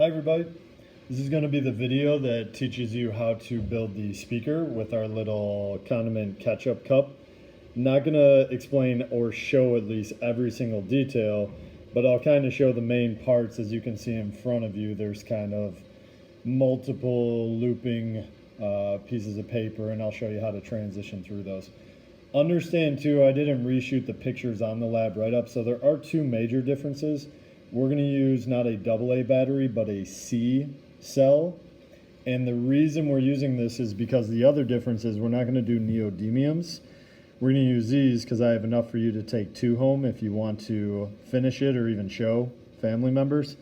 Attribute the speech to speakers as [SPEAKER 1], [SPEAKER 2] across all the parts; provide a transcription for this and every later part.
[SPEAKER 1] Hi everybody, this is going to be the video that teaches you how to build the speaker with our little condiment ketchup cup. I'm not going to explain or show at least every single detail, but I'll kind of show the main parts. As you can see in front of you, there's kind of multiple looping pieces of paper, and I'll show you how to transition through those. Understand too, I didn't reshoot the pictures on the lab write-up, so there are two major differences. We're going to use not a AA battery, but a C cell. And the reason we're using this is because the other difference is we're not going to do neodymiums. We're going to use these because I have enough for you to take two home if you want to finish it or even show family members.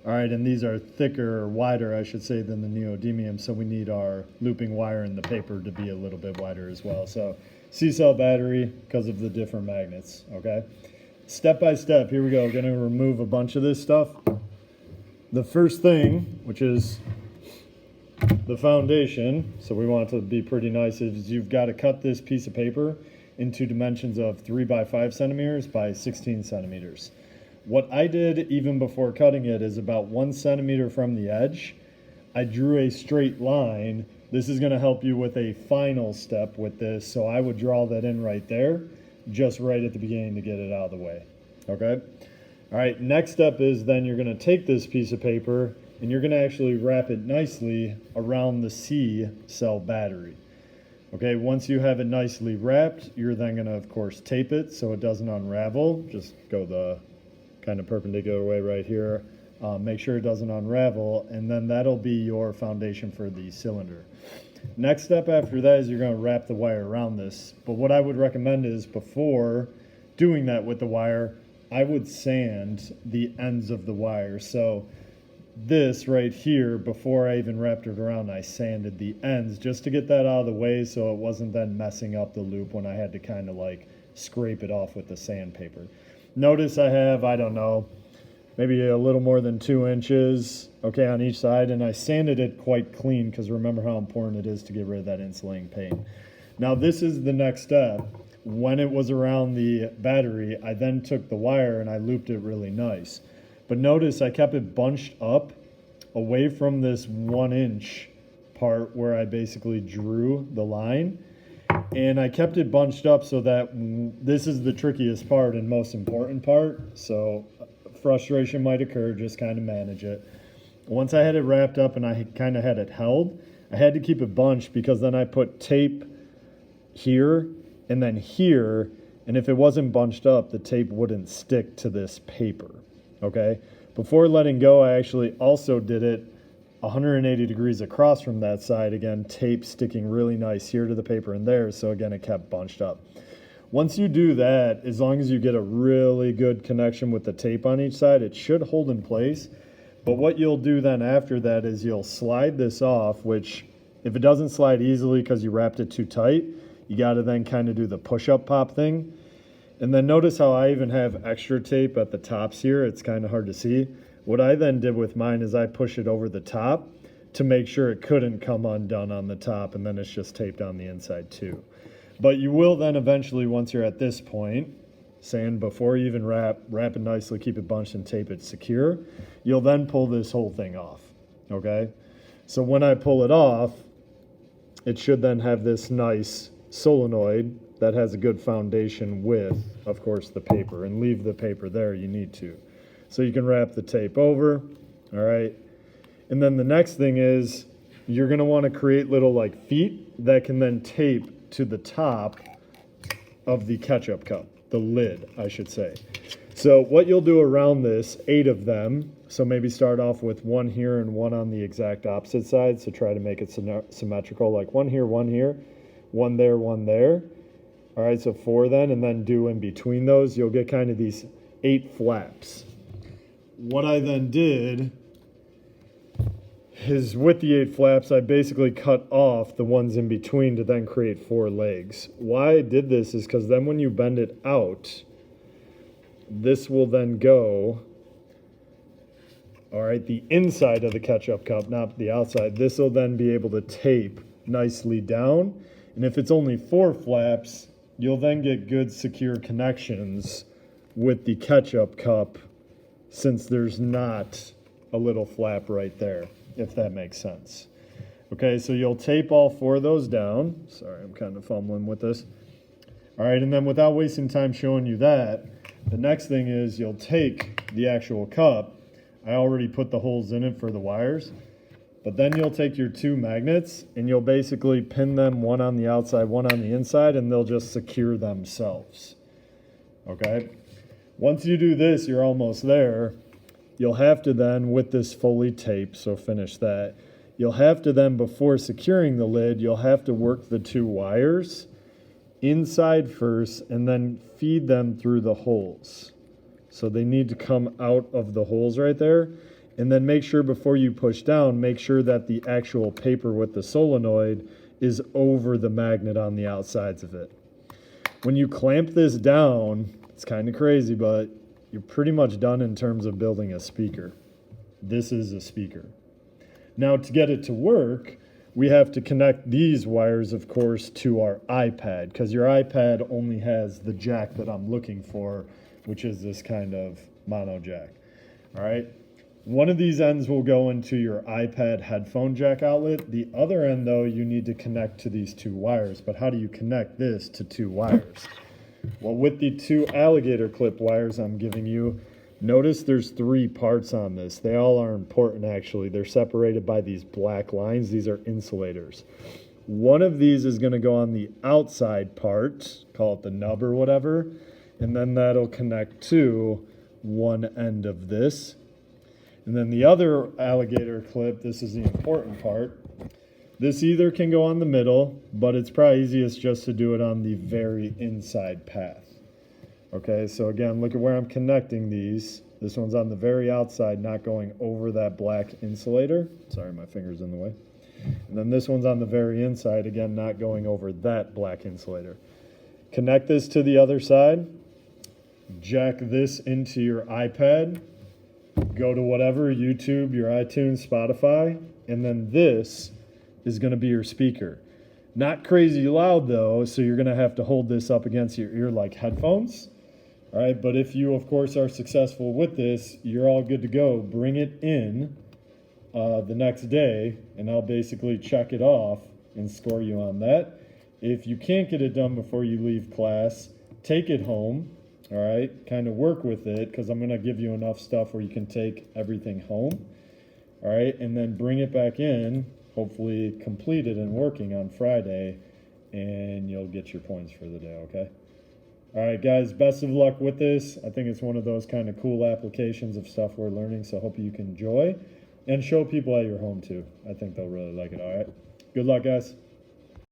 [SPEAKER 1] All right, and these are thicker, or wider, I should say, than the neodymium, so we need our looping wire in the paper to be a little bit wider as well. So C-cell battery because of the different magnets, okay? Step by step, here we go. We're going to remove a bunch of this stuff. The first thing, which is the foundation, so we want it to be pretty nice, is you've got to cut this piece of paper into dimensions of 3 by 5 centimeters by 16 centimeters. What I did even before cutting it is about 1 centimeter from the edge, I drew a straight line. This is going to help you with a final step with this, so I would draw that in right there, just right at the beginning to get it out of the way, okay? All right, next step is then you're going to take this piece of paper and you're going to actually wrap it nicely around the C cell battery. Okay, once you have it nicely wrapped, you're then going to, of course, tape it so it doesn't unravel. Just go the kind of perpendicular way right here. Make sure it doesn't unravel, and then that'll be your foundation for the cylinder. Next step after that is you're going to wrap the wire around this. But what I would recommend is before doing that with the wire, I would sand the ends of the wire. So this right here, before I even wrapped it around, I sanded the ends just to get that out of the way so it wasn't then messing up the loop when I had to kind of like scrape it off with the sandpaper. Notice I have, I don't know, maybe a little more than 2 inches, okay, on each side, and I sanded it quite clean because remember how important it is to get rid of that insulating paint. Now this is the next step. When it was around the battery, I then took the wire and I looped it really nice. But notice I kept it bunched up away from this 1 inch part where I basically drew the line. And I kept it bunched up so that this is the trickiest part and most important part. So frustration might occur, just kind of manage it. Once I had it wrapped up and I kind of had it held, I had to keep it bunched because then I put tape here and then here, and if it wasn't bunched up, the tape wouldn't stick to this paper, okay? Before letting go, I actually also did it 180 degrees across from that side. Again, tape sticking really nice here to the paper and there, so again, it kept bunched up. Once you do that, as long as you get a really good connection with the tape on each side, it should hold in place. But what you'll do then after that is you'll slide this off, which if it doesn't slide easily because you wrapped it too tight, you got to then kind of do the push-up pop thing. And then notice how I even have extra tape at the tops here. It's kind of hard to see. What I then did with mine is I push it over the top to make sure it couldn't come undone on the top, and then it's just taped on the inside too. But you will then eventually, once you're at this point, sand before you even wrap it nicely, keep it bunched and tape it secure. You'll then pull this whole thing off, okay? So when I pull it off, it should then have this nice solenoid that has a good foundation with, of course, the paper, and leave the paper there, you need to. So you can wrap the tape over, all right? And then the next thing is you're gonna wanna create little like feet that can then tape to the top of the ketchup cup, the lid, I should say. So what you'll do around this, 8 of them, so maybe start off with 1 here and 1 on the exact opposite side, so try to make it symmetrical, like 1 here, 1 here, 1 there, 1 there. All right, so 4 then, and then do in between those, you'll get kind of these 8 flaps. What I then did is with the 8 flaps, I basically cut off the ones in between to then create 4 legs. Why I did this is because then when you bend it out, this will then go, all right, the inside of the ketchup cup, not the outside. This will then be able to tape nicely down. And if it's only 4 flaps, you'll then get good secure connections with the ketchup cup since there's not a little flap right there, if that makes sense. Okay, so you'll tape all 4 of those down. Sorry, I'm kind of fumbling with this. All right, and then without wasting time showing you that, the next thing is you'll take the actual cup. I already put the holes in it for the wires, but then you'll take your 2 magnets and you'll basically pin them, one on the outside, one on the inside, and they'll just secure themselves. Okay? Once you do this, you're almost there. You'll have to then, with this Foley tape, so finish that, you'll have to then, before securing the lid, you'll have to work the 2 wires inside first and then feed them through the holes. So they need to come out of the holes right there. And then make sure before you push down, make sure that the actual paper with the solenoid is over the magnet on the outsides of it. When you clamp this down, it's kind of crazy, but you're pretty much done in terms of building a speaker. This is a speaker. Now, to get it to work, we have to connect these wires, of course, to our iPad, because your iPad only has the jack that I'm looking for, which is this kind of mono jack. All right. One of these ends will go into your iPad headphone jack outlet. The other end, though, you need to connect to these 2 wires. But how do you connect this to 2 wires? Well, with the 2 alligator clip wires I'm giving you, notice there's 3 parts on this. They all are important, actually. They're separated by these black lines. These are insulators. One of these is going to go on the outside part, call it the nub or whatever, and then that'll connect to one end of this. And then the other alligator clip, this is the important part. This either can go on the middle, but it's probably easiest just to do it on the very inside path. Okay, so again, look at where I'm connecting these. This one's on the very outside, not going over that black insulator. Sorry, my finger's in the way. And then this one's on the very inside, again, not going over that black insulator. Connect this to the other side. Jack this into your iPad. Go to whatever, YouTube, your iTunes, Spotify, and then this is going to be your speaker. Not crazy loud, though, so you're going to have to hold this up against your ear like headphones. All right, but if you, of course, are successful with this, you're all good to go. Bring it in the next day, and I'll basically check it off and score you on that. If you can't get it done before you leave class, take it home. All right, kind of work with it, because I'm going to give you enough stuff where you can take everything home. All right, and then bring it back in, hopefully completed and working on Friday, and you'll get your points for the day, okay? All right, guys, best of luck with this. I think it's one of those kind of cool applications of stuff we're learning, so hope you can enjoy and show people at your home too. I think they'll really like it, all right? Good luck, guys.